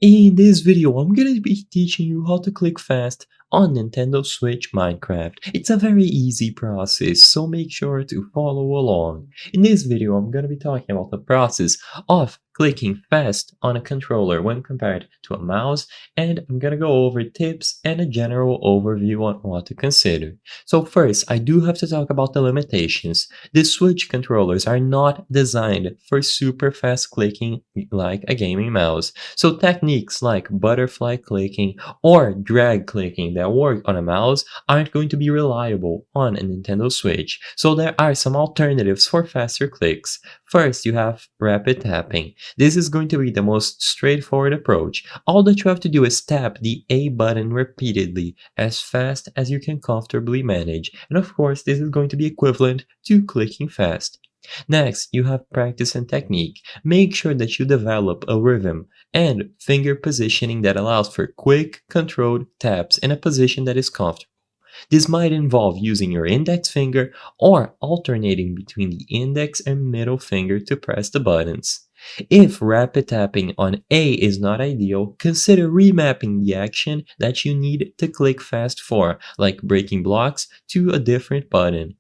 In this video, I'm gonna be teaching you how to click fast on Nintendo Switch Minecraft. It's a very easy process, so make sure to follow along. In this video, I'm gonna be talking about the process of clicking fast on a controller when compared to a mouse, and I'm gonna go over tips and a general overview on what to consider. So first, I do have to talk about the limitations. The Switch controllers are not designed for super fast clicking like a gaming mouse. So techniques like butterfly clicking or drag clicking that work on a mouse aren't going to be reliable on a Nintendo Switch. So there are some alternatives for faster clicks. First, you have rapid tapping. This is going to be the most straightforward approach. All that you have to do is tap the A button repeatedly as fast as you can comfortably manage. And of course, this is going to be equivalent to clicking fast. Next, you have practice and technique. Make sure that you develop a rhythm and finger positioning that allows for quick, controlled taps in a position that is comfortable. This might involve using your index finger or alternating between the index and middle finger to press the buttons. If rapid tapping on A is not ideal, consider remapping the action that you need to click fast for, like breaking blocks, to a different button.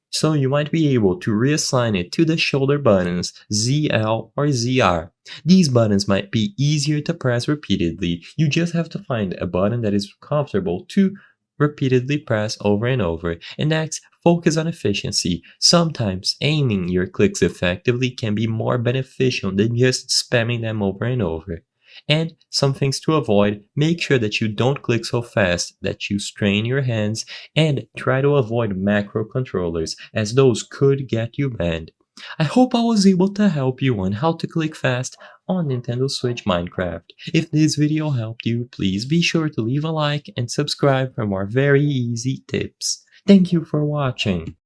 So you might be able to reassign it to the shoulder buttons ZL or ZR. These buttons might be easier to press repeatedly. You just have to find a button that is comfortable to repeatedly press over and over. And next, focus on efficiency. Sometimes aiming your clicks effectively can be more beneficial than just spamming them over and over. And some things to avoid: make sure that you don't click so fast that you strain your hands, and try to avoid macro controllers, as those could get you banned. I hope I was able to help you on how to click fast on Nintendo Switch Minecraft. If this video helped you, please be sure to leave a like and subscribe for more very easy tips. Thank you for watching.